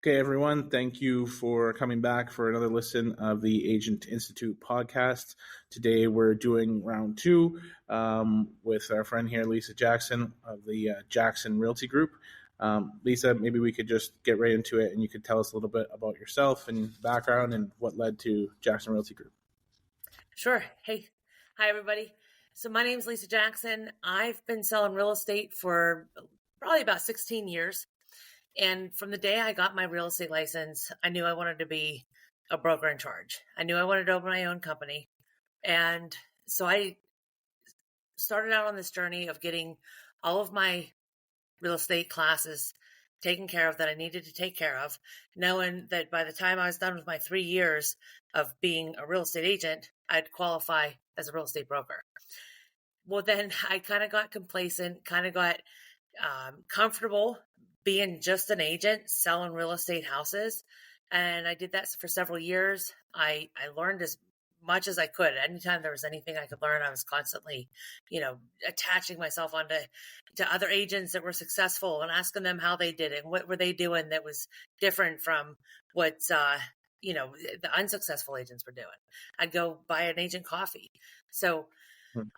Okay, everyone, thank you for coming back for another listen of the Agent Institute podcast. Today we're doing round two with our friend here, Lisa Jackson of the Jackson Realty Group. Lisa, maybe we could just get right into it and you could tell us a little bit about yourself and background and what led to Jackson Realty Group. Sure. Hey, hi, everybody. So my name is Lisa Jackson. I've been selling real estate for probably about 16 years. And from the day I got my real estate license, I knew I wanted to be a broker in charge. I knew I wanted to open my own company. And so I started out on this journey of getting all of my real estate classes taken care of that I needed to take care of, knowing that by the time I was done with my 3 years of being a real estate agent, I'd qualify as a real estate broker. Well, then I kind of got complacent, kind of got comfortable being just an agent selling real estate houses. And I did that for several years. I learned as much as I could. Anytime there was anything I could learn, I was constantly, attaching myself onto other agents that were successful and asking them how they did it and what were they doing that was different from what the unsuccessful agents were doing. I'd go buy an agent coffee. So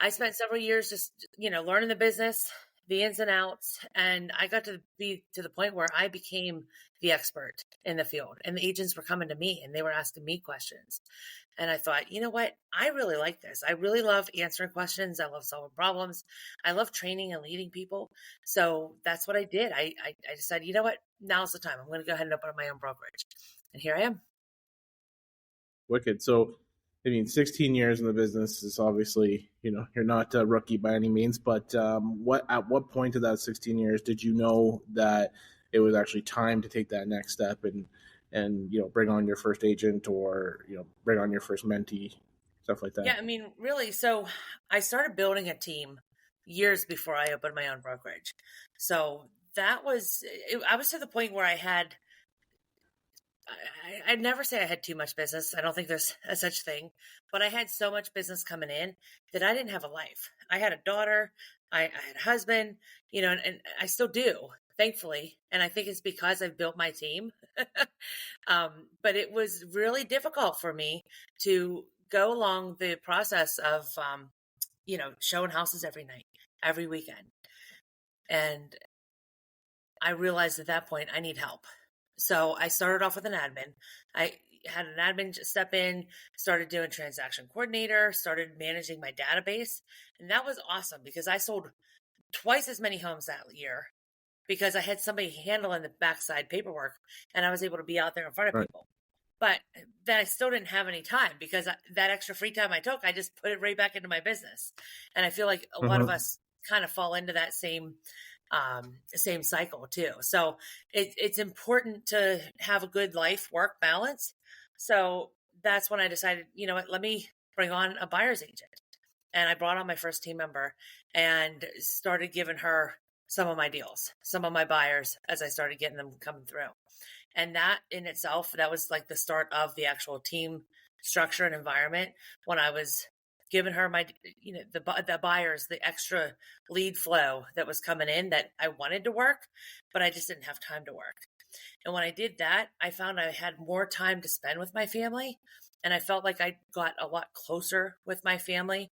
I spent several years just, learning the business, the ins and outs. And I got to be to the point where I became the expert in the field and the agents were coming to me and they were asking me questions. And I thought, you know what? I really like this. I really love answering questions. I love solving problems. I love training and leading people. So that's what I did. I decided, you know what? Now's the time. I'm going to go ahead and open up my own brokerage. And here I am. Wicked. So, 16 years in the business is obviously, you're not a rookie by any means, but at what point of that 16 years did you know that it was actually time to take that next step and bring on your first agent or, bring on your first mentee, stuff like that? Yeah, really. So I started building a team years before I opened my own brokerage. So I was to the point where I'd never say I had too much business. I don't think there's a such thing, but I had so much business coming in that I didn't have a life. I had a daughter, I had a husband, and I still do, thankfully. And I think it's because I've built my team. But it was really difficult for me to go along the process of, showing houses every night, every weekend. And I realized at that point I need help. So I started off with an admin. I had an admin step in, started doing transaction coordinator, started managing my database. And that was awesome because I sold twice as many homes that year because I had somebody handling the backside paperwork and I was able to be out there in front of people. But then I still didn't have any time because that extra free time I took, I just put it right back into my business. And I feel like a lot of us kind of fall into that same cycle too. So it's important to have a good life work balance. So that's when I decided, you know what, let me bring on a buyer's agent. And I brought on my first team member and started giving her some of my deals, some of my buyers as I started getting them coming through. And that in itself, that was like the start of the actual team structure and environment when I was giving her my, the buyers, the extra lead flow that was coming in that I wanted to work, but I just didn't have time to work. And when I did that, I found I had more time to spend with my family. And I felt like I got a lot closer with my family.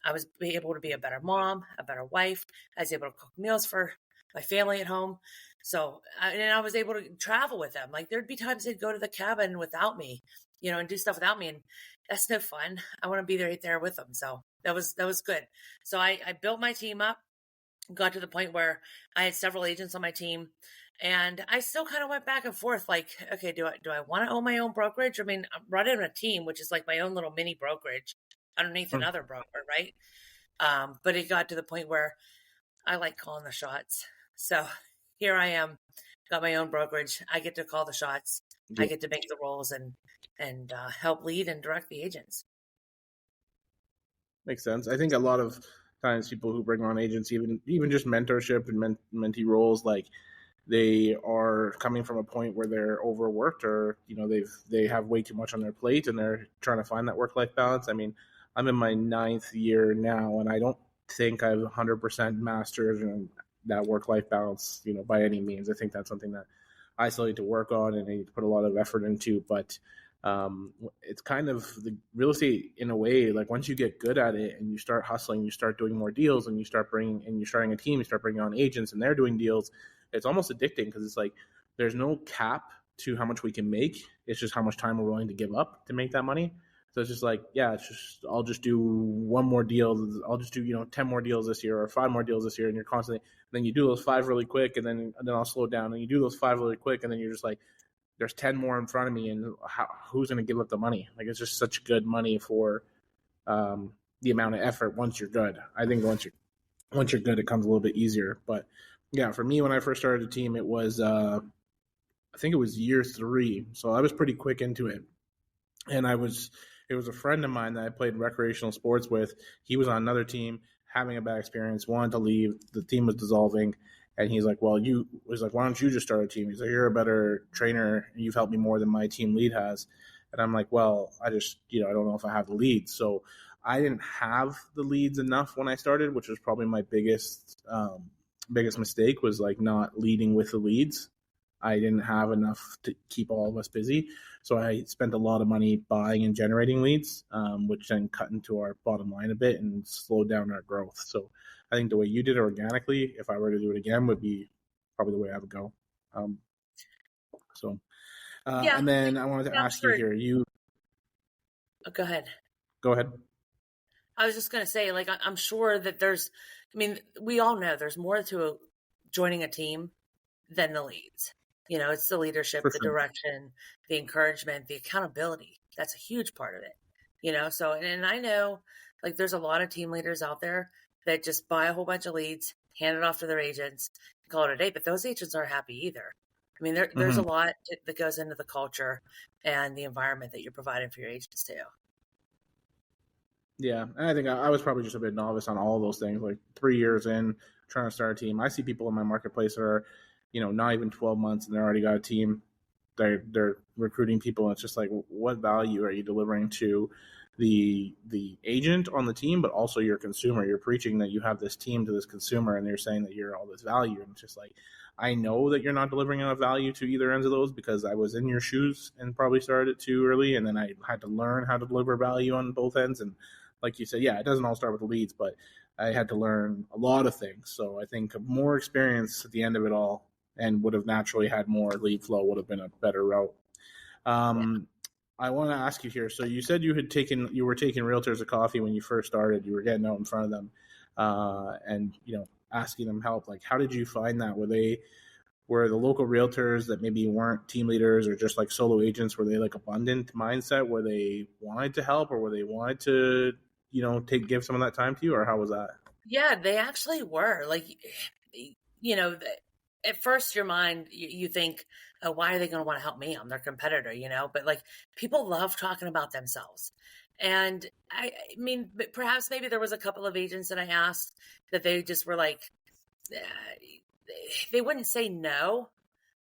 I was able to be a better mom, a better wife. I was able to cook meals for my family at home. So, and I was able to travel with them. Like there'd be times they'd go to the cabin without me, and do stuff without me. And that's no fun. I want to be right there with them. So that was good. So I built my team up, got to the point where I had several agents on my team. And I still kind of went back and forth, like, okay, do I want to own my own brokerage? I'm running a team, which is like my own little mini brokerage underneath another broker, right? But it got to the point where I like calling the shots. So here I am, got my own brokerage. I get to call the shots. I get to make the rolls and help lead and direct the agents. Makes sense. I think a lot of times people who bring on agents, even just mentorship and mentee roles, like they are coming from a point where they're overworked or, they have way too much on their plate and they're trying to find that work-life balance. I'm in my 9th year now, and I don't think I've 100% mastered that work-life balance, by any means. I think that's something that isolate to work on and I need to put a lot of effort into. But it's kind of the real estate in a way, like once you get good at it and you start hustling, you start doing more deals and you're starting a team, you start bringing on agents and they're doing deals. It's almost addicting because it's like there's no cap to how much we can make. It's just how much time we're willing to give up to make that money. So it's just like, yeah, it's just I'll just do one more deal. I'll just do 10 more deals this year or 5 more deals this year, and you're constantly. Then you do those 5 really quick, and then I'll slow down, and you do those 5 really quick, and then you're just like, there's 10 more in front of me, and who's going to give up the money? Like it's just such good money for the amount of effort. Once you're good, I think once you're good, it comes a little bit easier. But yeah, for me, when I first started a team, it was I think it was year 3, so I was pretty quick into it, and it was a friend of mine that I played recreational sports with. He was on another team, having a bad experience, wanted to leave. The team was dissolving, and he's like, "Well, why don't you just start a team?" He's like, "You're a better trainer. You've helped me more than my team lead has." And I'm like, "Well, I just, I don't know if I have the leads." So I didn't have the leads enough when I started, which was probably my biggest mistake was like not leading with the leads. I didn't have enough to keep all of us busy. So I spent a lot of money buying and generating leads, which then cut into our bottom line a bit and slowed down our growth. So I think the way you did it organically, if I were to do it again, would be probably the way I would go. Um, so, Yeah. and then I wanted to ask you here, Go ahead. Go ahead. I was just going to say, like, I'm sure that we all know there's more to joining a team than the leads. It's the leadership, the direction, the encouragement, the accountability. That's a huge part of it. So, and I know, like, there's a lot of team leaders out there that just buy a whole bunch of leads, hand it off to their agents, and call it a day. But those agents aren't happy either. I mean, there's a lot that goes into the culture and the environment that you're providing for your agents too. Yeah, and I think I was probably just a bit novice on all of those things. Like 3 years in, trying to start a team, I see people in my marketplace that are, not even 12 months, and they're already got a team. They're recruiting people, and it's just like, what value are you delivering to the agent on the team, but also your consumer? You're preaching that you have this team to this consumer, and you're saying that you're all this value, and it's just like, I know that you're not delivering enough value to either ends of those because I was in your shoes and probably started it too early, and then I had to learn how to deliver value on both ends. And like you said, yeah, it doesn't all start with the leads, but I had to learn a lot of things. So I think more experience at the end of it all and would have naturally had more lead flow would have been a better route. I want to ask you here. So you said you were taking realtors a coffee when you first started. You were getting out in front of them, and asking them help. Like, how did you find that? Were the local realtors that maybe weren't team leaders or just like solo agents? Were they like abundant mindset where they wanted to help, or were they wanted to give some of that time to you, or how was that? Yeah, they actually were. Like, at first your mind, you think, oh, why are they going to want to help me? I'm their competitor, but like people love talking about themselves. And I mean, perhaps maybe there was a couple of agents that I asked that they just were like, they wouldn't say no,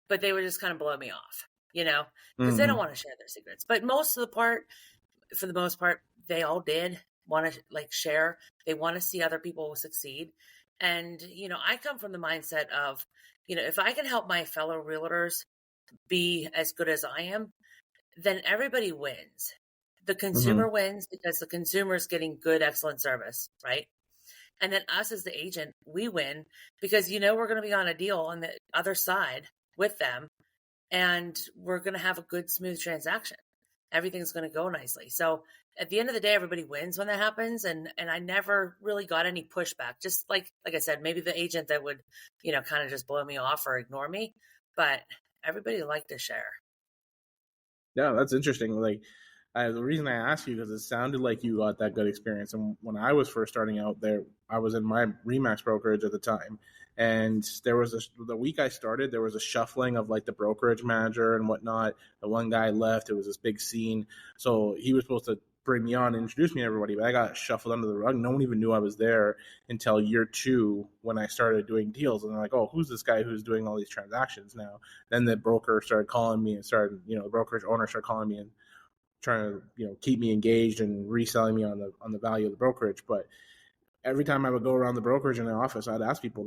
but they would just kind of blow me off, because they don't want to share their secrets. But for the most part, they all did want to like share. They want to see other people succeed. And, I come from the mindset of, if I can help my fellow realtors be as good as I am, then everybody wins. The consumer wins because the consumer is getting good, excellent service, right? And then us as the agent, we win because, we're going to be on a deal on the other side with them, and we're going to have a good, smooth transaction. Everything's going to go nicely. So at the end of the day, everybody wins when that happens. And I never really got any pushback. Just like I said, maybe the agent that would, kind of just blow me off or ignore me, but everybody liked to share. Yeah, that's interesting. Like, the reason I asked you because it sounded like you got that good experience. And when I was first starting out there, I was in my Remax brokerage at the time, and there was the week I started, there was a shuffling of like the brokerage manager and whatnot. The one guy left. It was this big scene, so he was supposed to bring me on and introduce me to everybody, but I got shuffled under the rug. No one even knew I was there until year 2 when I started doing deals. And they're like, oh, who's this guy who's doing all these transactions now? Then the broker started calling me and the brokerage owner started calling me and trying to keep me engaged and reselling me on the value of the brokerage. But every time I would go around the brokerage in the office, I'd ask people.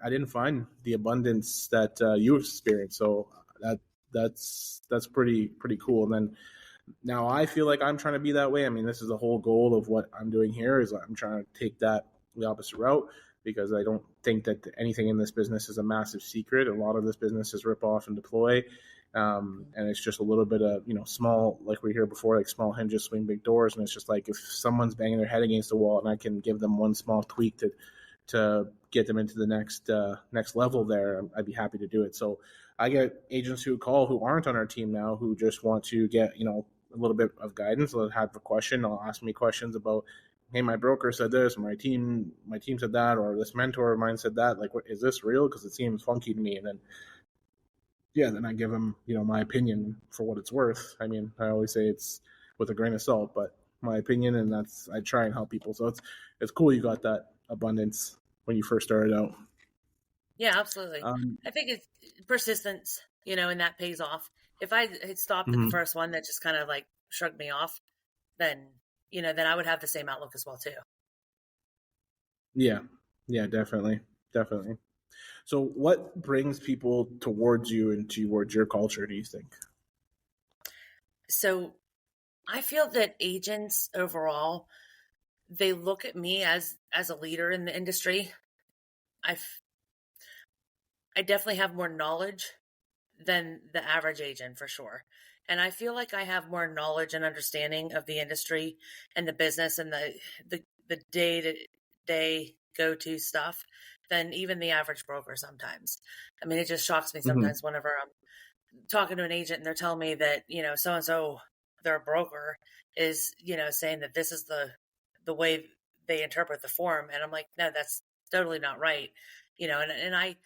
I didn't find the abundance that you experienced. So that's pretty cool. And then now I feel like I'm trying to be that way. I mean, this is the whole goal of what I'm doing here is I'm trying to take that the opposite route because I don't think that anything in this business is a massive secret. A lot of this business is rip off and deploy. And it's just a little bit of, small, like we were here before, like small hinges swing big doors. And it's just like if someone's banging their head against the wall and I can give them one small tweak to get them into the next level there, I'd be happy to do it. So I get agents who call who aren't on our team now who just want to get, a little bit of guidance. They'll have a question. They'll ask me questions about, hey, my broker said this, my team said that, or this mentor of mine said that. Like, what is this real? Because it seems funky to me. And then I give them, my opinion for what it's worth. I mean, I always say it's with a grain of salt, but my opinion, and I try and help people. So it's cool you got that abundance when you first started out. Yeah, absolutely. I think it's persistence, and that pays off. If I had stopped at the first one that just kind of like shrugged me off, then, then I would have the same outlook as well too. Yeah, definitely. So what brings people towards you and towards your culture, do you think? So I feel that agents overall, they look at me as a leader in the industry. I definitely have more knowledge than the average agent for sure. And I feel like I have more knowledge and understanding of the industry and the business and the day to day go to stuff than even the average broker sometimes. I mean, it just shocks me sometimes whenever I'm talking to an agent and they're telling me that, so and so, their broker is, saying that this is the way they interpret the form. And I'm like, no, that's totally not right. And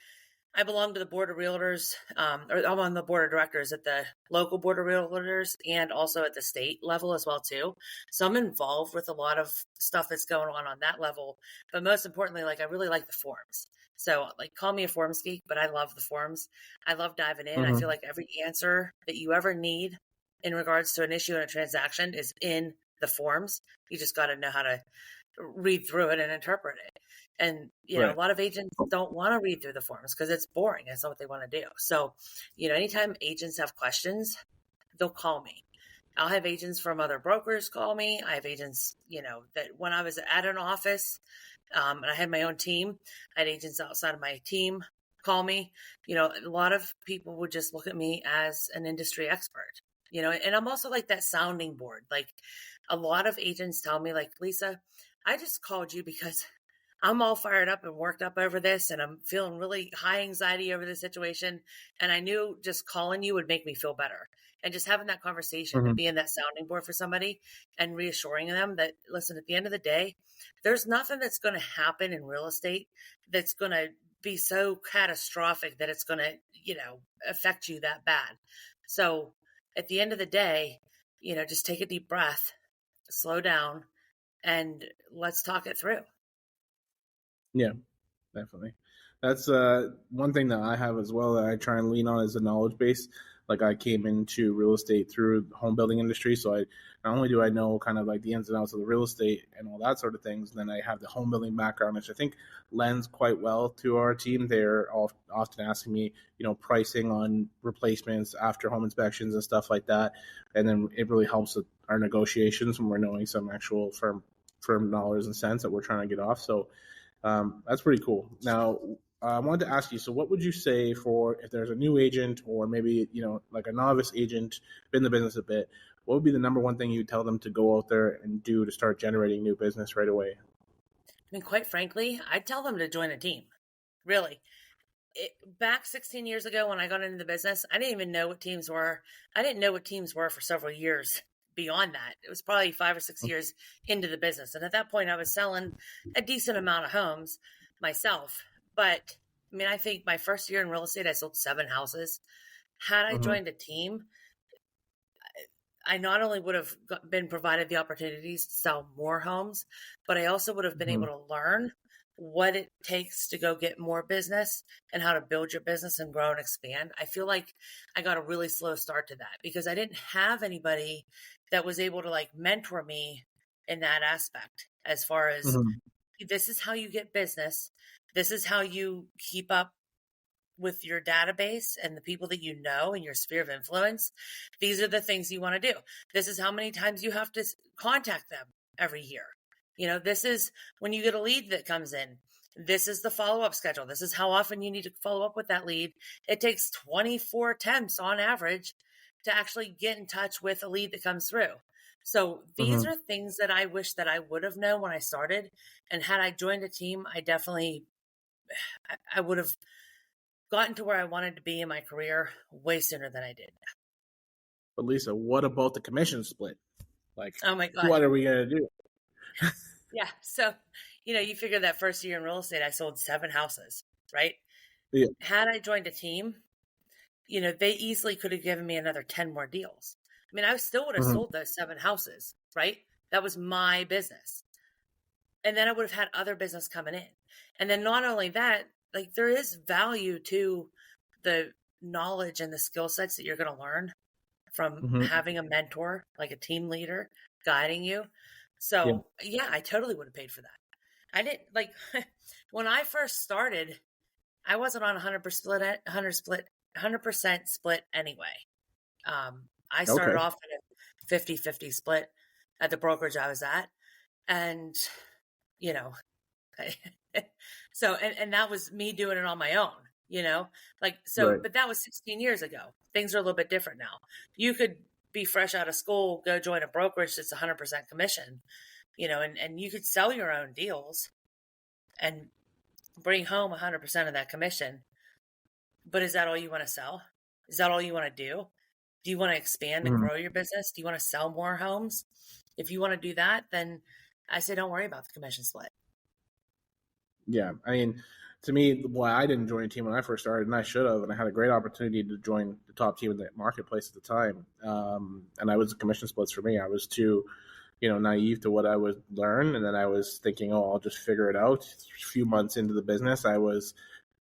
I belong to the board of realtors, or I'm on the board of directors at the local board of realtors and also at the state level as well too. So I'm involved with a lot of stuff that's going on that level. But most importantly, like I really like the forms. So like call me a forms geek, but I love the forms. I love diving in. I feel like every answer that you ever need in regards to an issue and a transaction is in the forms. You just got to know how to read through it and interpret it. And, Right. a lot of agents don't want to read through the forms because it's boring. It's not what they want to do. So, anytime agents have questions, they'll call me. I'll have agents from other brokers call me. I have agents, that when I was at an office, and I had my own team, I had agents outside of my team call me. A lot of people would just look at me as an industry expert, and I'm also like that sounding board. Like a lot of agents tell me, like, Lisa, I just called you because I'm all fired up and worked up over this and I'm feeling really high anxiety over this situation. And I knew just calling you would make me feel better. And just having that conversation and being that sounding board for somebody and reassuring them that, listen, at the end of the day, there's nothing that's going to happen in real estate that's going to be so catastrophic that it's going to, affect you that bad. So at the end of the day, just take a deep breath, slow down, and let's talk it through. Yeah, definitely. That's one thing that I have as well that I try and lean on is the knowledge base. Like I came into real estate through the home building industry, so I not only do I know kind of like the ins and outs of the real estate and all that sort of things, then I have the home building background, which I think lends quite well to our team. They're often asking me, pricing on replacements after home inspections and stuff like that, and then it really helps with our negotiations when we're knowing some actual firm dollars and cents that we're trying to get off. So that's pretty cool. Now, I wanted to ask you, so what would you say for if there's a new agent or maybe, like a novice agent, been in the business a bit, what would be the number one thing you tell them to go out there and do to start generating new business right away? I mean, quite frankly, I'd tell them to join a team. Really. Back 16 years ago when I got into the business, I didn't even know what teams were. I didn't know what teams were for several years beyond that. It was probably 5 or 6 years into the business. And at that point, I was selling a decent amount of homes myself. But I mean, I think my first year in real estate, I sold 7 houses. Had I Mm-hmm. joined a team, I not only would have been provided the opportunities to sell more homes, but I also would have been Mm-hmm. able to learn what it takes to go get more business and how to build your business and grow and expand. I feel like I got a really slow start to that because I didn't have anybody that was able to like mentor me in that aspect as far as Mm-hmm. this is how you get business. This is how you keep up with your database and the people that you know in your sphere of influence, these are the things you want to do. This is how many times you have to contact them every year. This is when you get a lead that comes in. This is the follow-up schedule. This is how often you need to follow up with that lead. It takes 24 attempts on average to actually get in touch with a lead that comes through. So these Mm-hmm. are things that I wish that I would have known when I started. And had I joined a team, I would have gotten to where I wanted to be in my career way sooner than I did. But Lisa, what about the commission split? Like, Oh my God. what are we going to do? Yeah. So, you figure that first year in real estate, I sold 7 houses, right? Yeah. Had I joined a team, they easily could have given me another 10 more deals. I mean, I still would have Mm-hmm. sold those 7 houses, right? That was my business. And then I would have had other business coming in. And then not only that, like there is value to the knowledge and the skill sets that you're going to learn from Mm-hmm. having a mentor, like a team leader guiding you. Yeah. So yeah, I totally would have paid for that. I didn't like when I first started, I wasn't on 100% split anyway. I started Okay. off at a 50-50 split at the brokerage I was at. And, you know, so, and that was me doing it on my own, Right. but that was 16 years ago. Things are a little bit different now. You could be fresh out of school, go join a brokerage that's 100% commission, and you could sell your own deals and bring home 100% of that commission. But is that all you want to sell? Is that all you want to do? Do you want to expand and Mm-hmm. grow your business? Do you want to sell more homes? If you want to do that, then I say don't worry about the commission split. Yeah. I mean, to me, why I didn't join a team when I first started, and I should have, and I had a great opportunity to join the top team in the marketplace at the time. And I was commission splits for me. I was too, naive to what I would learn. And then I was thinking, oh, I'll just figure it out. A few months into the business, I was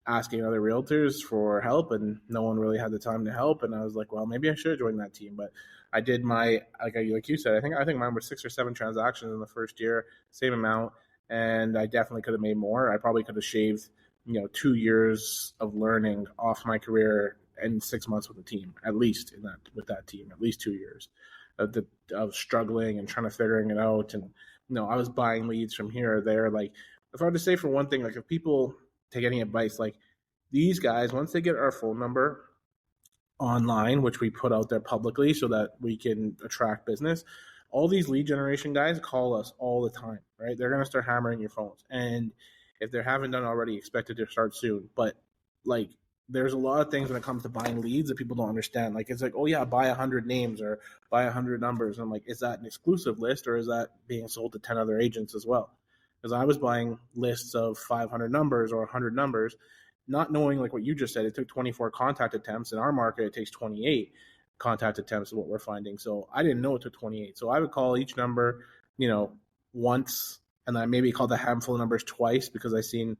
asking other realtors for help, and no one really had the time to help. And I was like, well, maybe I should join that team. But I did like you said, I think mine were 6 or 7 transactions in the first year, same amount, and I definitely could have made more. I probably could have shaved 2 years of learning off my career in 6 months with the team, at least with that team, at least 2 years of struggling and trying to figuring it out. And I was buying leads from here or there. Like, if I were to say for one thing, like if people take any advice, like these guys, once they get our phone number online, which we put out there publicly so that we can attract business, all these lead generation guys call us all the time, right? They're going to start hammering your phones. And if they haven't done already, expect it to start soon. But like, there's a lot of things when it comes to buying leads that people don't understand. Like, it's like, oh yeah, buy 100 names or buy 100 numbers. And I'm like, is that an exclusive list or is that being sold to 10 other agents as well? Because I was buying lists of 500 numbers or 100 numbers, not knowing, like what you just said, it took 24 contact attempts. In our market, it takes 28 contact attempts is what we're finding. So I didn't know it took 28. So I would call each number, once, and I maybe called a handful of numbers twice because I seen,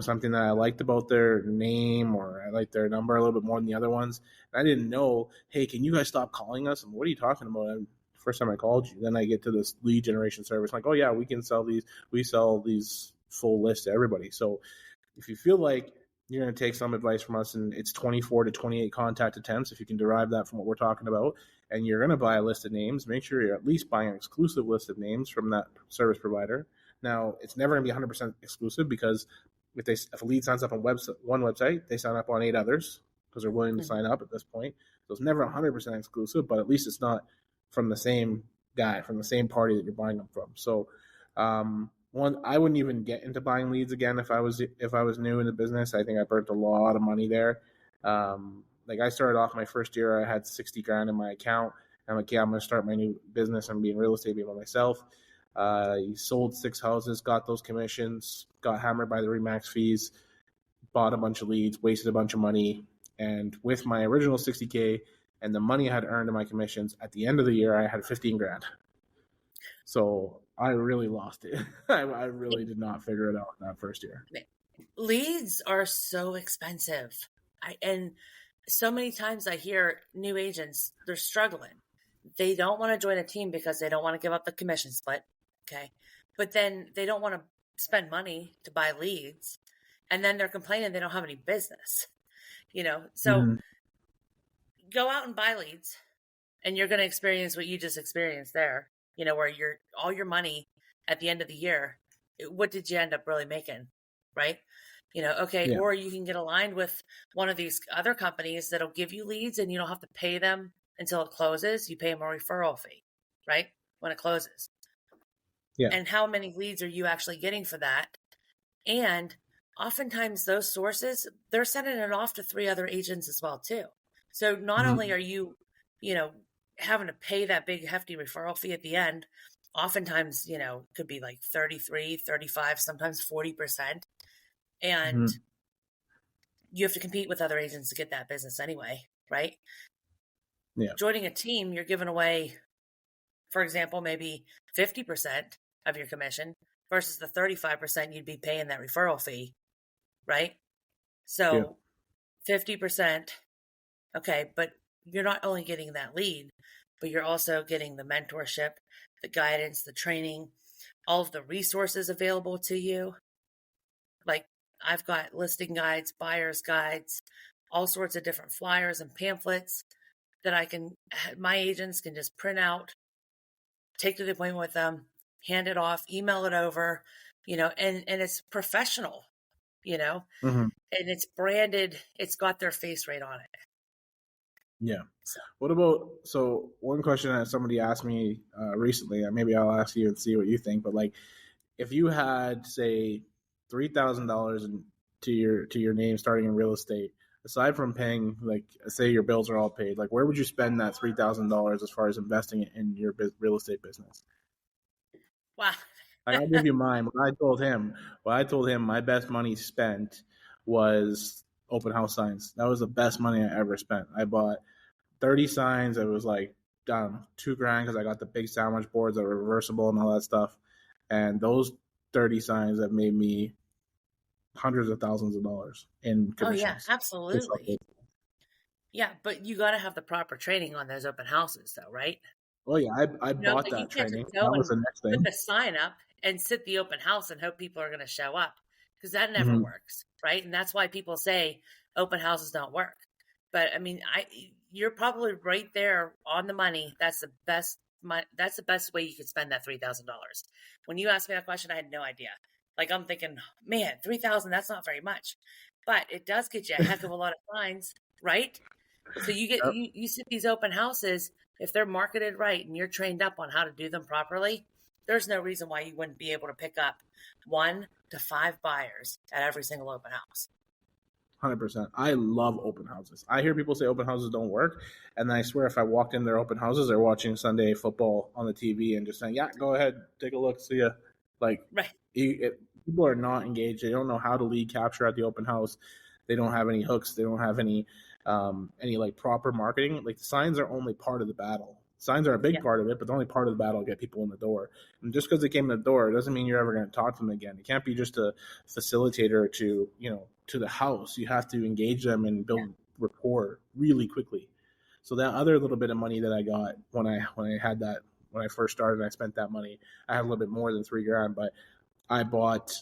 something that I liked about their name or I liked their number a little bit more than the other ones. And I didn't know, hey, can you guys stop calling us? And what are you talking about? And first time I called you, then I get to this lead generation service. I'm like, oh yeah, we can sell these. We sell these full lists to everybody. So if you feel like you're going to take some advice from us and it's 24 to 28 contact attempts, if you can derive that from what we're talking about, and you're going to buy a list of names, make sure you're at least buying an exclusive list of names from that service provider. Now, it's never going to be 100% exclusive because if a lead signs up on one website, they sign up on 8 others because they're willing to sign up at this point. So it's never 100% exclusive, but at least it's not from the same guy, from the same party that you're buying them from. So one, I wouldn't even get into buying leads again if I was new in the business. I think I burnt a lot of money there. Like I started off my first year, I had 60 grand in my account. I'm like, yeah, I'm going to start my new business and be in real estate, be by myself. He sold 6 houses, got those commissions, got hammered by the Remax fees, bought a bunch of leads, wasted a bunch of money. And with my original 60K and the money I had earned in my commissions, at the end of the year, I had 15 grand. So I really lost it. I really did not figure it out that first year. Leads are so expensive. And so many times I hear new agents, they're struggling. They don't want to join a team because they don't want to give up the commission split. Okay. But then they don't want to spend money to buy leads. And then they're complaining they don't have any business. So Mm-hmm. go out and buy leads, and you're going to experience what you just experienced there, where all your money at the end of the year, what did you end up really making? Right. Okay. Yeah. Or you can get aligned with one of these other companies that'll give you leads and you don't have to pay them until it closes. You pay them a referral fee, right? When it closes. Yeah. And how many leads are you actually getting for that? And oftentimes those sources, they're sending it off to 3 other agents as well too. So not only Mm-hmm. are you, you know, having to pay that big hefty referral fee at the end, oftentimes, it could be like 33, 35, sometimes 40%. And Mm-hmm. you have to compete with other agents to get that business anyway, right? Yeah. Joining a team, you're giving away, for example, maybe 50% of your commission versus the 35% you'd be paying that referral fee, right? Yeah. So 50%, okay, but you're not only getting that lead, but you're also getting the mentorship, the guidance, the training, all of the resources available to you. Like I've got listing guides, buyer's guides, all sorts of different flyers and pamphlets that my agents can just print out, take to the appointment with them, hand it off, email it over, and it's professional, you know, Mm-hmm. and it's branded, it's got their face right on it. Yeah. So, What about, so one question that somebody asked me recently, and maybe I'll ask you and see what you think, but like if you had say $3,000 to your name starting in real estate, aside from paying, like say your bills are all paid, like where would you spend that $3,000 as far as investing it in your real estate business? wow. Like I'll give you mine. What I told him my best money spent was open house signs. That was the best money I ever spent. I bought 30 signs. It was like $2,000 because I got the big sandwich boards that were reversible and all that stuff. And those 30 signs have made me hundreds of thousands of dollars in Oh, yeah, commissions. Just off absolutely. those. Yeah, but you got to have the proper training on those open houses, though, right? Oh yeah, I bought Like you that can't just training. go That was and the next put thing. the sign up and sit the open house and hope people are going to show up because that never Mm-hmm. works, right? And that's why people say open houses don't work. But I mean, you're probably right there on the money. That's the best way you could spend that $3,000. When you asked me that question, I had no idea. Like I'm thinking, man, 3,000, that's not very much, but it does get you a heck of a lot of signs, right? So Yep. you sit these open houses, if they're marketed right and you're trained up on how to do them properly, there's no reason why you wouldn't be able to pick up 1 to 5 buyers at every single open house. 100%. I love open houses. I hear people say open houses don't work, and I swear if I walked in their open houses, they're watching Sunday football on the TV and just saying, "Yeah, go ahead, take a look, see ya." Like, Right. people are not engaged. They don't know how to lead capture at the open house. They don't have any hooks. They don't have any like proper marketing. Like the signs are only part of the battle. Signs are a big Yeah. part of it, but the only part of the battle to get people in the door. And just because they came in the door doesn't mean you're ever going to talk to them again. It can't be just a facilitator to the house. You have to engage them and Yeah. build rapport really quickly. So that other little bit of money that I got when I first started, and I spent that money. I had a little bit more than $3,000, but I bought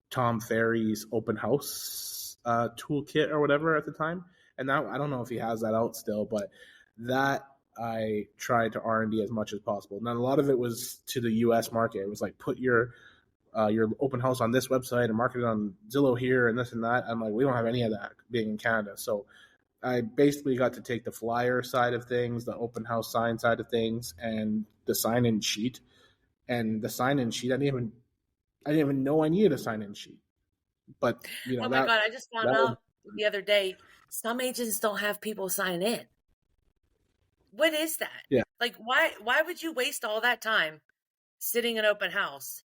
Tom Ferry's open house toolkit or whatever at the time, and now I don't know if he has that out still, but that I tried to R&D as much as possible. Now a lot of it was to the U.S. market. It was like put your open house on this website and market it on Zillow here and this and that. I'm like, we don't have any of that being in Canada, so I basically got to take the flyer side of things, the open house sign side of things, and the sign-in sheet. And the sign-in sheet, I didn't even know I needed a sign-in sheet. But Oh my that God, I just found was out the other day some agents don't have people sign in. What is that? yeah, Like why would you waste all that time sitting in open house?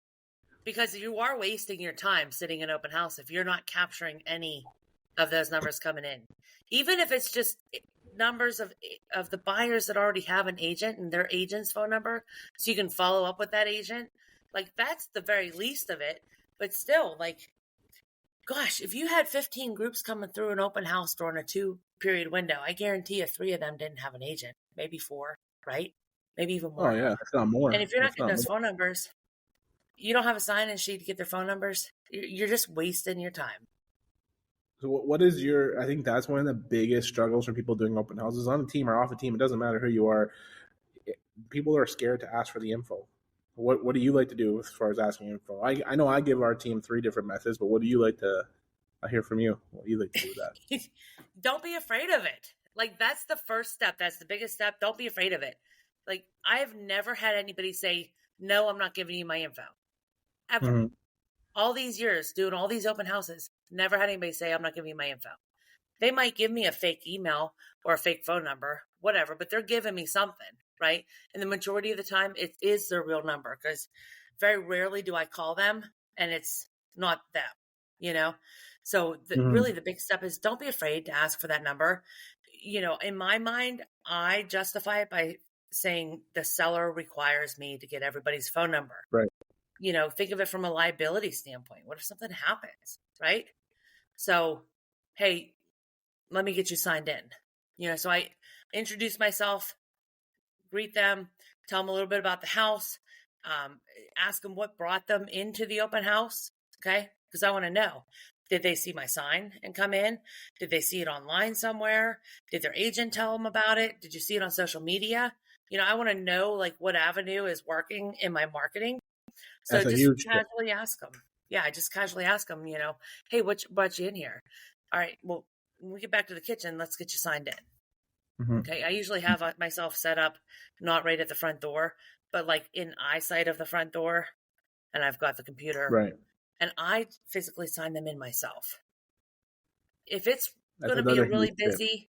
Because you are wasting your time sitting in open house if you're not capturing any of those numbers coming in. Even if it's just numbers of the buyers that already have an agent and their agent's phone number so you can follow up with that agent. Like that's the very least of it. But still, like gosh, if you had 15 groups coming through an open house during a 2 period window, I guarantee you 3 of them didn't have an agent, maybe 4, right? Maybe even oh more. yeah, if not And more, if you're not if getting not those more. phone numbers, you don't have a sign-in sheet to get their phone numbers. You're just wasting your time. So what is your? I think that's one of the biggest struggles for people doing open houses on a team or off a team. It doesn't matter who you are. People are scared to ask for the info. What do you like to do as far as asking info? I know I give our team 3 different methods, but what do you like to? I hear from you. What do you like to do with that? Don't be afraid of it. Like, that's the first step. That's the biggest step. Don't be afraid of it. Like, I've never had anybody say, no, I'm not giving you my info. Ever. Mm-hmm. All these years doing all these open houses, never had anybody say, I'm not giving you my info. They might give me a fake email or a fake phone number, whatever, but they're giving me something, right? And the majority of the time, it is their real number, because very rarely do I call them and it's not them, you know? So Mm-hmm. really the big step is, don't be afraid to ask for that number. In my mind, I justify it by saying the seller requires me to get everybody's phone number. Right. Think of it from a liability standpoint. What if something happens, right? So, hey, let me get you signed in. So I introduce myself, greet them, tell them a little bit about the house, ask them what brought them into the open house. Okay. Because I want to know, did they see my sign and come in? Did they see it online somewhere? Did their agent tell them about it? Did you see it on social media? I want to know, like, what avenue is working in my marketing. So That's a just huge tip. casually ask them. Yeah, I just casually ask them, hey, what brought you in here? All right, well, when we get back to the kitchen, let's get you signed in. Mm-hmm. Okay, I usually have myself set up not right at the front door, but like in eyesight of the front door, and I've got the computer, Right. and I physically sign them in myself. If it's That's going to be a another huge really tip. busy,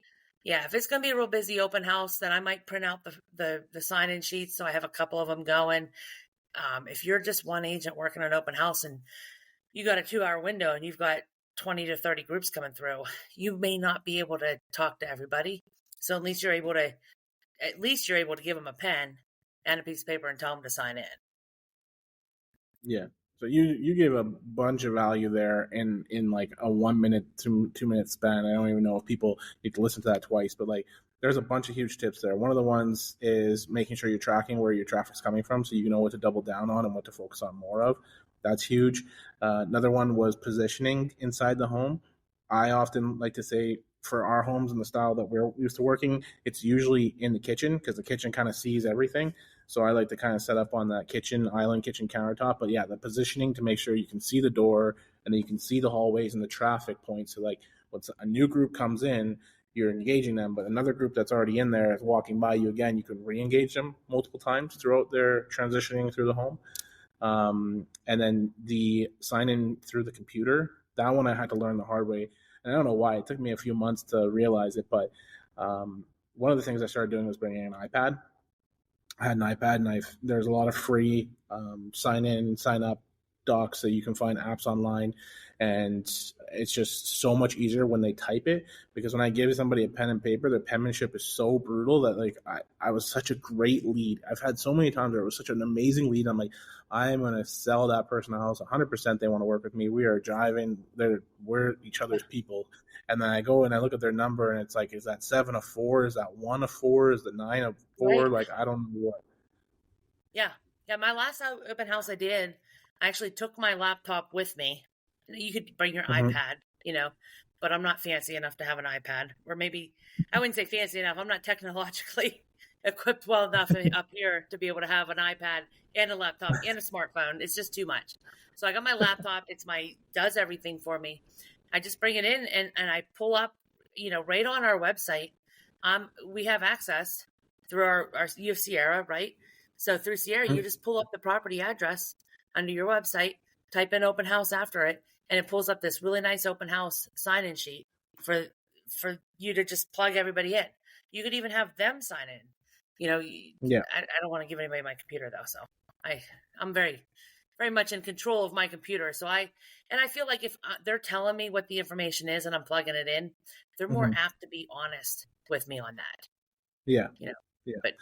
yeah, if it's going to be a real busy open house, then I might print out the sign-in sheets, so I have a couple of them going. If you're just one agent working an open house and you got a 2-hour window and you've got 20 to 30 groups coming through, you may not be able to talk to everybody. So at least you're able to give them a pen and a piece of paper and tell them to sign in. Yeah. So you gave a bunch of value there in like a 1 minute, 2 minute span. I don't even know if people need to listen to that twice, but like there's a bunch of huge tips there. One of the ones is making sure you're tracking where your traffic's coming from, so you know what to double down on and what to focus on more of. That's huge. Another one was positioning inside the home. I often like to say for our homes and the style that we're used to working, it's usually in the kitchen because the kitchen kind of sees everything. So I like to kind of set up on that kitchen island, kitchen countertop. But yeah, the positioning to make sure you can see the door and then you can see the hallways and the traffic points. So like, once a new group comes in, you're engaging them, but another group that's already in there is walking by you again. You can re-engage them multiple times throughout their transitioning through the home. And then the sign in through the computer, that one I had to learn the hard way. And I don't know why. It took me a few months to realize it, but one of the things I started doing was bringing an iPad. I had an iPad, and there's a lot of free sign in, sign up docs that you can find apps online, and it's just so much easier when they type it. Because when I give somebody a pen and paper, their penmanship is so brutal that like I was such a great lead. I've had so many times where it was such an amazing lead. I'm like, I'm gonna sell that person a house 100%. They want to work with me. We are driving. We're each other's people. And then I go and I look at their number, and it's like, is that 7 of 4? Is that 1 of 4? Is the 9 of 4? Right. Like, I don't know what. Yeah. Yeah. My last open house I did, I actually took my laptop with me. You could bring your Mm-hmm. iPad, but I'm not fancy enough to have an iPad. Or maybe I wouldn't say fancy enough. I'm not technologically equipped well enough up here to be able to have an iPad and a laptop and a smartphone. It's just too much. So I got my laptop. Does everything for me. I just bring it in and I pull up, right on our website. We have access through you have Sierra, right? So through Sierra, you just pull up the property address under your website, type in open house after it, and it pulls up this really nice open house sign-in sheet for you to just plug everybody in. You could even have them sign in. Yeah. I don't want to give anybody my computer though, so I'm very, very much in control of my computer. So I feel like if they're telling me what the information is and I'm plugging it in, they're more Mm-hmm. apt to be honest with me on that. Yeah. You know, Yeah. but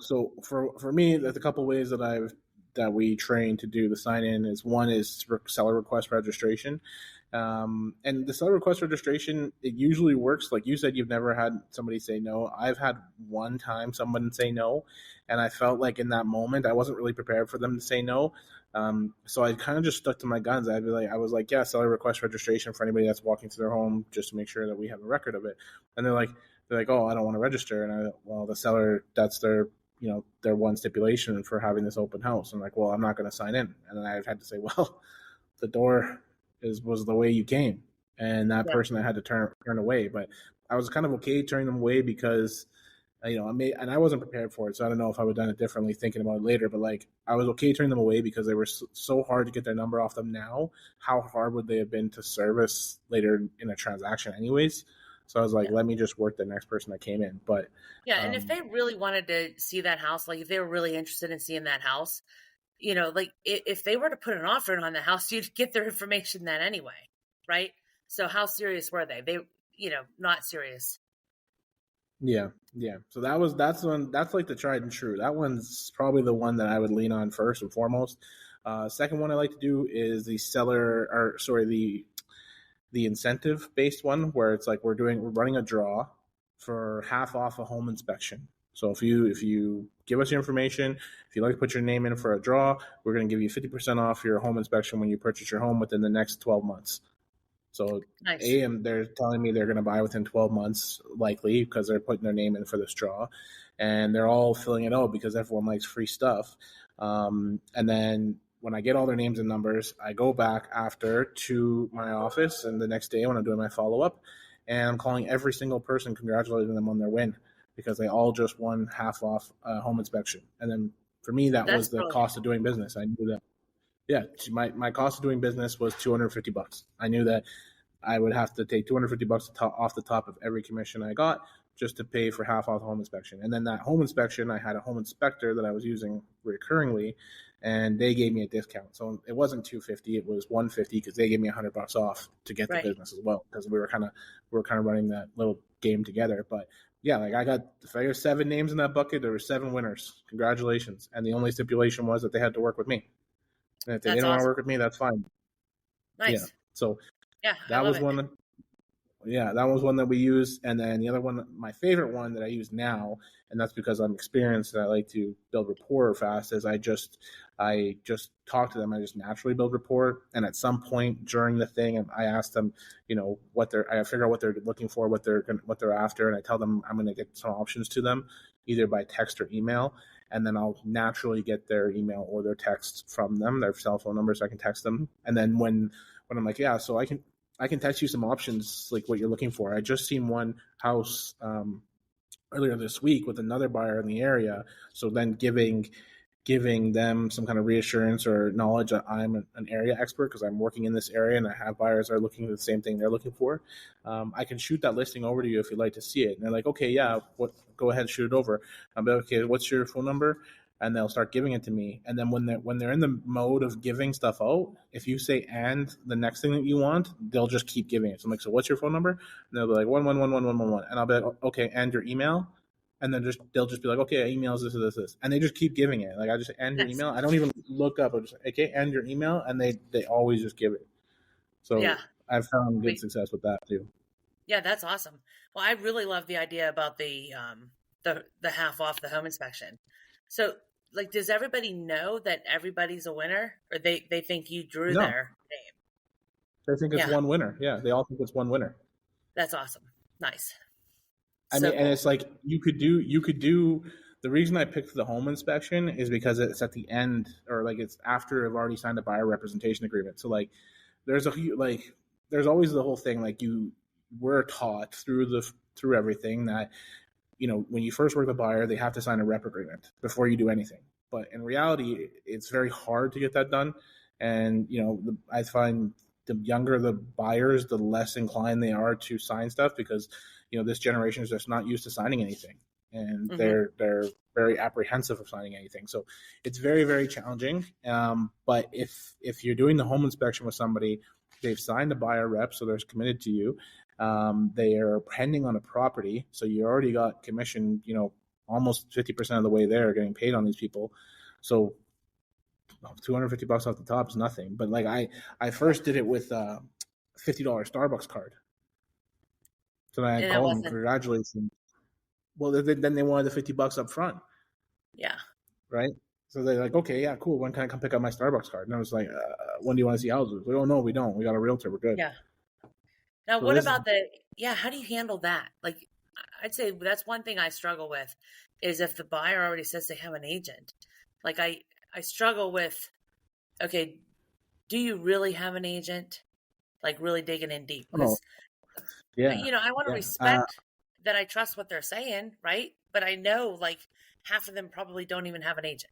So for me, there's a couple ways that I've that we train to do the sign in is one is seller request registration. And the seller request registration, it usually works. Like you said, you've never had somebody say no. I've had one time someone say no, and I felt like in that moment I wasn't really prepared for them to say no. So I kind of just stuck to my guns. I was like, yeah, seller request registration for anybody that's walking through their home, just to make sure that we have a record of it. And they're like, oh, I don't want to register. And well, the seller, that's their, their one stipulation for having this open house. I'm like, well, I'm not going to sign in. And then I had to say, well, the door was the way you came, and that Yeah. person I had to turn away. But I was kind of okay turning them away because and I wasn't prepared for it, so I don't know if I would have done it differently thinking about it later. But like, I was okay turning them away because they were so hard to get their number off them. Now, how hard would they have been to service later in a transaction, anyways? So I was like, Yeah. let me just work the next person that came in. But Yeah. And if they really wanted to see that house, like if they were really interested in seeing that house, like if they were to put an offer in on the house, you'd get their information then anyway, right? So how serious were they? They, not serious. yeah, yeah. So that's like the tried and true. That one's probably the one that I would lean on first and foremost. Second one I like to do is the incentive based one, where it's like we're running a draw for half off a home inspection. So if you give us your information, if you'd like to put your name in for a draw, we're going to give you 50% off your home inspection when you purchase your home within the next 12 months. So Nice. they're telling me they're going to buy within 12 months, likely, because they're putting their name in for this draw, and they're all filling it out because everyone likes free stuff. And then when I get all their names and numbers, I go back after to my office, and the next day when I'm doing my follow up, and I'm calling every single person, congratulating them on their win because they all just won half off home inspection. And then for me, that That's was the brilliant. cost of doing business. I knew that. Yeah, my cost of doing business was $250. I knew that I would have to take $250 off the top of every commission I got just to pay for half off the home inspection. And then that home inspection, I had a home inspector that I was using recurringly, and they gave me a discount. So it wasn't $250, it was $150 because they gave me $100 off to get the Right. business as well, because we were kind of running that little game together. But yeah, like if I got 7 names in that bucket, there were 7 winners. Congratulations! And the only stipulation was that they had to work with me. And if they That's didn't want to awesome. work with me, that's fine. Yeah. Nice. So Yeah. I that love was it. one. Yeah, that was one that we use. And then the other one, my favorite one that I use now, and that's because I'm experienced and I like to build rapport fast, is I just talk to them. I just naturally build rapport. And at some point during the thing, I ask them, I figure out what they're looking for, what they're after. And I tell them I'm going to get some options to them either by text or email. And then I'll naturally get their email or their text from them, their cell phone number, so I can text them. And then when I'm like, yeah, so I can text you some options like what you're looking for. I just seen one house earlier this week with another buyer in the area. So then giving them some kind of reassurance or knowledge that I'm an area expert because I'm working in this area and I have buyers that are looking for the same thing they're looking for. I can shoot that listing over to you if you'd like to see it. And they're like, okay, yeah, go ahead, shoot it over. I'll be like, okay, what's your phone number? And they'll start giving it to me. And then when they're in the mode of giving stuff out, if you say and the next thing that you want, they'll just keep giving it. So I'm like, so what's your phone number? And they'll be like 1111111, and I'll be like, okay, and your email. And then they'll just be like, okay, emails this, and they just keep giving it. Like I just end your Nice. email. I don't even look up. I just okay, end your email, and they always just give it. Yeah. So I've found good Sweet. success with that too. Yeah, that's awesome. Well, I really love the idea about the half off the home inspection. So, like, does everybody know that everybody's a winner, or they think you drew No, their name? they think it's Yeah, one winner. Yeah, they all think it's one winner. that's awesome. Nice. I So mean, and cool. it's like you could do. The reason I picked the home inspection is because it's at the end, or like it's after I've already signed a buyer representation agreement. So like, there's a like, there's always the whole thing like we're taught through everything that when you first work with a buyer, they have to sign a rep agreement before you do anything. But in reality, it's very hard to get that done. And I find the younger the buyers, the less inclined they are to sign stuff because this generation is just not used to signing anything, and Hmm. they're very apprehensive of signing anything. So it's very very challenging. But if you're doing the home inspection with somebody, they've signed a buyer rep, so they're committed to you. They are pending on a property, so you already got commission. Almost 50% of the way there, getting paid on these people. So $250 off the top is nothing. But like I first did it with $50 Starbucks card. So then I And it called them, wasn't, congratulations. Well, then they wanted the $50 up front, yeah, right? So they're like, okay, yeah, cool. When can I come pick up my Starbucks card? And I was like, when do you want to see houses? Like, oh no, we don't. We got a realtor. We're good. yeah. Now, So what this, about yeah, how do you handle that? Like, I'd say that's one thing I struggle with is if the buyer already says they have an agent. Like, I struggle with, okay, do you really have an agent? Like, really digging in deep. oh Because, yeah, I want to yeah. respect that I trust what they're saying, right? But I know, like, half of them probably don't even have an agent.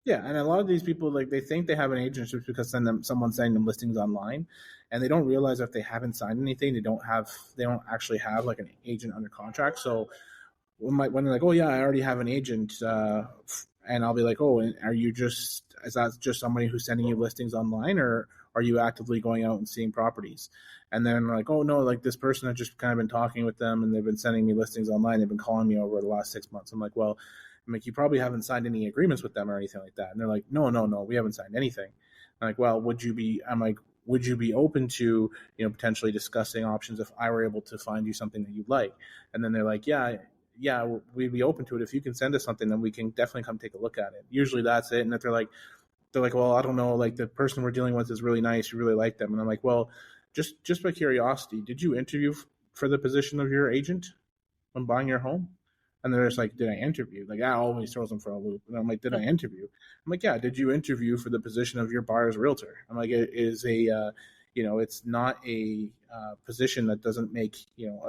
Yeah, and a lot of these people like they think they have an agent just because someone's sending them listings online, and they don't realize if they haven't signed anything, they don't actually have like an agent under contract. So when they're like, oh yeah, I already have an agent, and I'll be like, oh, and is that just somebody who's sending you listings online, or are you actively going out and seeing properties? And then like, oh no, like this person has just kind of been talking with them, and they've been sending me listings online. They've been calling me over the last 6 months. I'm like, well, I'm like, you probably haven't signed any agreements with them or anything like that. And they're like, no, no, no, we haven't signed anything. I'm like, well, I'm like, would you be open to, potentially discussing options if I were able to find you something that you like? And then they're like, yeah, we'd be open to it. If you can send us something, then we can definitely come take a look at it. Usually that's it. And if they're like, well, I don't know, like the person we're dealing with is really nice. You really like them. And I'm like, well, just by curiosity, did you interview for the position of your agent when buying your home? And they're just like, did I interview? Like, I always throws them for a loop. And I'm like, did I interview? I'm like, yeah, did you interview for the position of your buyer's realtor? I'm like, it is it's not a position that doesn't make,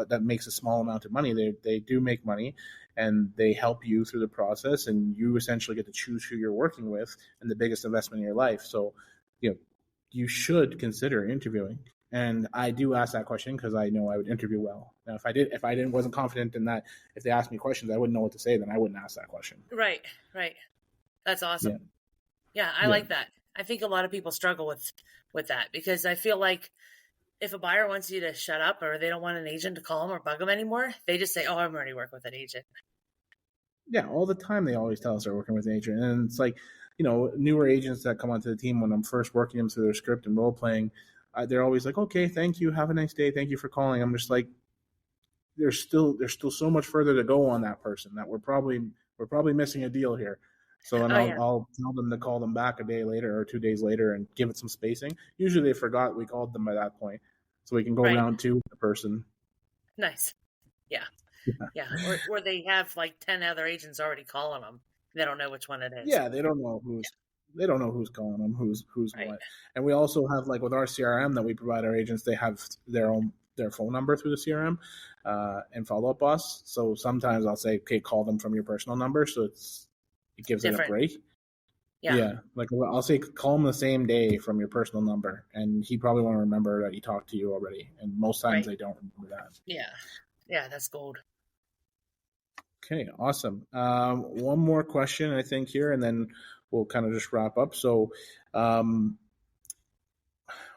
that makes a small amount of money. They do make money and they help you through the process. And you essentially get to choose who you're working with and the biggest investment in your life. So, you should consider interviewing. And I do ask that question because I know I would interview well. Now, if I didn't wasn't confident in that, if they asked me questions, I wouldn't know what to say. Then I wouldn't ask that question. Right, right. That's Yeah, awesome. Yeah, I yeah, like that. I think a lot of people struggle with that because I feel like if a buyer wants you to shut up or they don't want an agent to call them or bug them anymore, they just say, "Oh, I'm already working with an agent." yeah. All the time they always tell us they're working with an agent, and it's like, newer agents that come onto the team when I'm first working them through their script and role playing, they're always like, "Okay, thank you, have a nice day, thank you for calling." I'm just like, there's still so much further to go on that person that we're probably missing a deal here. So then Oh I'll yeah, I'll tell them to call them back a day later or 2 days later and give it some spacing. Usually they forgot we called them by that point, so we can go right. round two with the person. Nice. Yeah, Yeah, yeah. Or they have like 10 other agents already calling them. They don't know which one it is. yeah, they don't know who's calling them, who's Right. what. And we also have like with our CRM that we provide our agents, they have their phone number through the CRM and follow up us. So sometimes I'll say, okay, call them from your personal number, so it gives it a Different. break. Yeah. Yeah, like I'll say, call him the same day from your personal number, and he probably won't remember that he talked to you already. And most times Right. they don't remember that. Yeah. Yeah. That's gold. Okay, awesome. One more question, I think, here, and then we'll kind of just wrap up. So, um,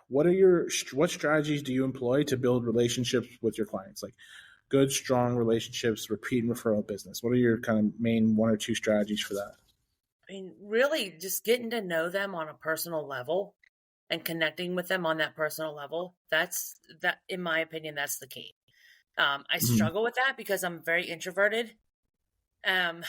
what strategies do you employ to build relationships with your clients? Like good, strong relationships, repeat and referral business. What are your kind of main one or two strategies for that? I mean, really just getting to know them on a personal level and connecting with them on that personal level. That, in my opinion, that's the key. I Mm-hmm. struggle with that because I'm very introverted. I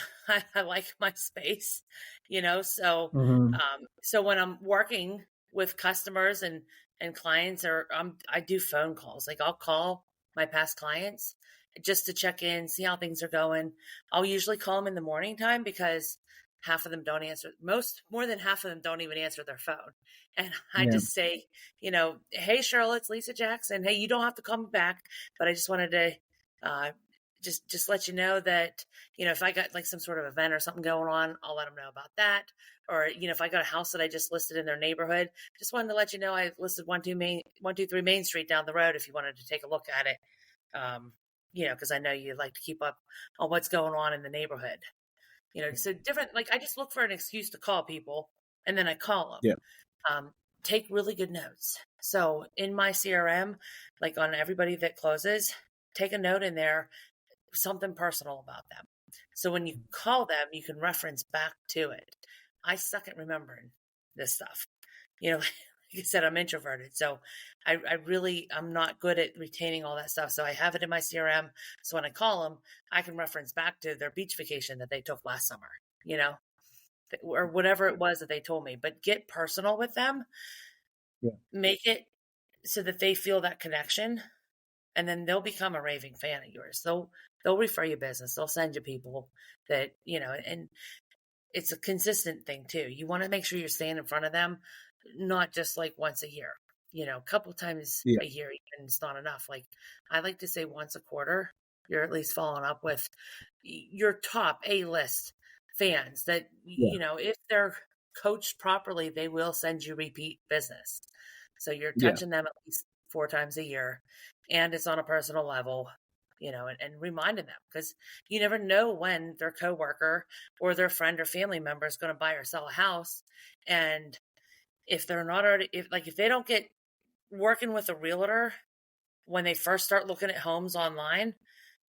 like my space, Mm-hmm. so when I'm working with customers and clients, or I do phone calls. Like I'll call my past clients just to check in, see how things are going. I'll usually call them in the morning time because half of them don't answer. More than half of them don't even answer their phone. And I Yeah. just say, hey Cheryl, it's Lisa Jackson. Hey, you don't have to call me back, but I just wanted to uh, just let you know that if I got like some sort of event or something going on, I'll let them know about that. Or if I got a house that I just listed in their neighborhood, just wanted to let you know I listed 123 Main Street down the road if you wanted to take a look at it. Um, because I know you like to keep up on what's going on in the neighborhood. So different. Like I just look for an excuse to call people, and then I call Yeah. them. Take really good notes. So in my CRM, like on everybody that closes, take a note in there, something personal about them. So when you call them, you can reference back to it. I suck at remembering this stuff. You know, like I said, I'm introverted. So I'm not good at retaining all that stuff. So I have it in my CRM. So when I call them, I can reference back to their beach vacation that they took last summer, you know, or whatever it was that they told me. But get personal with them, Yeah. make it so that they feel that connection, and then they'll become a raving fan of yours. They'll refer you business. They'll send you people that, you know, and it's a consistent thing too. You want to make sure you're staying in front of them, not just like once a year. You know, a couple times Yeah. a year, even it's not enough. Like I like to say once a quarter, you're at least following up with your top A-list fans that, Yeah. you know, if they're coached properly, they will send you repeat business. So you're Yeah. touching them at least 4 times a year, and it's on a personal level, you know, and reminding them, because you never know when their coworker or their friend or family member is going to buy or sell a house. And if they're not already, if they don't get working with a realtor when they first start looking at homes online,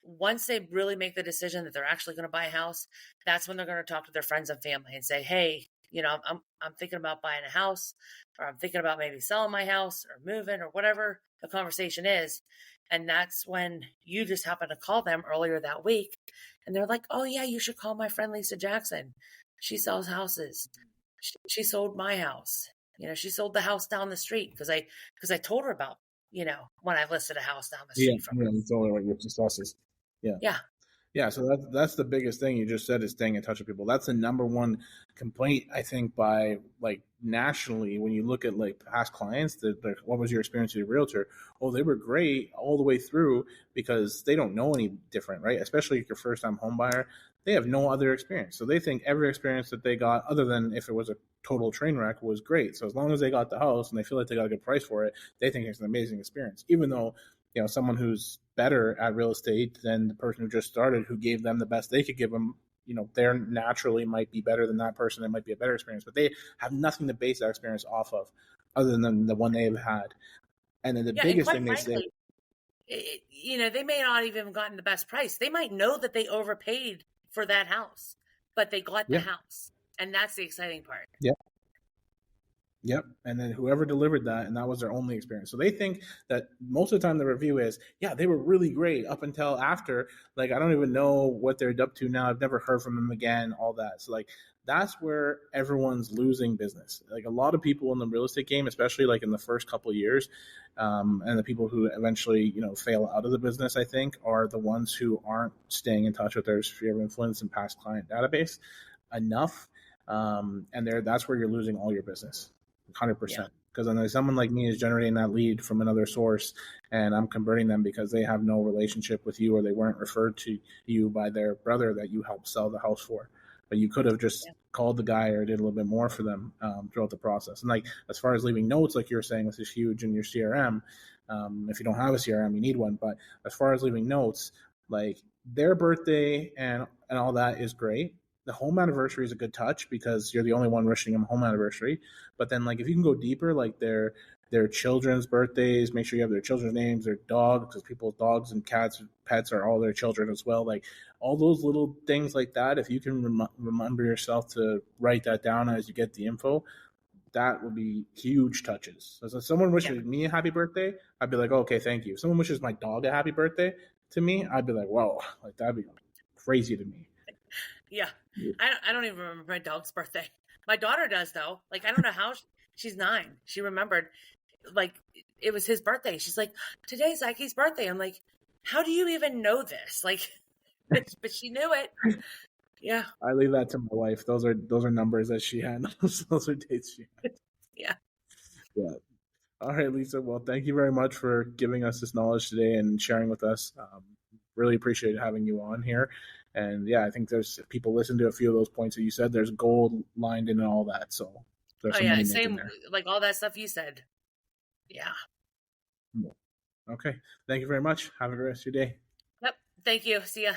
once they really make the decision that they're actually going to buy a house, that's when they're going to talk to their friends and family and say, "Hey, you know, I'm thinking about buying a house, or I'm thinking about maybe selling my house or moving or whatever the conversation is." And that's when you just happen to call them earlier that week, and they're like, "Oh yeah, you should call my friend Lisa Jackson. She sells houses. She sold my house. You know, she sold the house down the street because I told her about, you know, when I listed a house down the Yeah. street from her." Yeah. It's only what your success is. Yeah. Yeah. Yeah, so that's the biggest thing you just said is staying in touch with people. That's the number one complaint I think by like nationally when you look at like past clients that what was your experience with your realtor? Oh, they were great all the way through because they don't know any different, right? Especially if you're first time home buyer, they have no other experience. So they think every experience that they got, other than if it was a total train wreck, was great. So as long as they got the house and they feel like they got a good price for it, they think it's an amazing experience. Even though someone who's better at real estate than the person who just started, who gave them the best they could give them, they're naturally might be better than that person. It might be a better experience, but they have nothing to base that experience off of other than the one they've had. And then the Yeah, and biggest quite thing they say, frankly, you know, they may not even have gotten the best price. They might know that they overpaid for that house, but they got the yeah, house. And that's the exciting part. yeah, yep. And then whoever delivered that, and that was their only experience. So they think that most of the time the review is, yeah, they were really great up until after. Like, I don't even know what they're up to now. I've never heard from them again, all that. So, like, that's where everyone's losing business. Like, a lot of people in the real estate game, especially like in the first couple of years, and the people who eventually, fail out of the business, I think, are the ones who aren't staying in touch with their sphere of influence and past client database enough. And that's where you're losing all your business. 100%. Because then someone like me is generating that lead from another source and I'm converting them because they have no relationship with you or they weren't referred to you by their brother that you helped sell the house for. But you could have just called the guy or did a little bit more for them throughout the process. And like, as far as leaving notes, like you were saying, this is huge in your CRM. If you don't have a CRM, you need one. But as far as leaving notes, like their birthday and all that is great. The home anniversary is a good touch because you're the only one wishing them a home anniversary. But then, like, if you can go deeper, like their children's birthdays, make sure you have their children's names, their dogs, because people's dogs and cats, pets are all their children as well. Like all those little things like that. If you can remember yourself to write that down as you get the info, that would be huge touches. So if someone wishes me a happy birthday, I'd be like, oh, okay, thank you. If someone wishes my dog a happy birthday to me, I'd be like, whoa, like that'd be crazy to me. Yeah. I don't even remember my dog's birthday. My daughter does though. Like, I don't know how she's 9. She remembered, like, it was his birthday. She's like, today's Ike's birthday. I'm like, how do you even know this? Like, but she knew it. Yeah. I leave that to my wife. Those are numbers that she had. Those are dates she had. Yeah. Yeah. All right, Lisa. Well, thank you very much for giving us this knowledge today and sharing with us. Really appreciate having you on here. And yeah, I think if people listen to a few of those points that you said, there's gold lined in and all that. So there's some money making there. Like all that stuff you said. Yeah. Okay. Thank you very much. Have a good rest of your day. Yep. Thank you. See ya.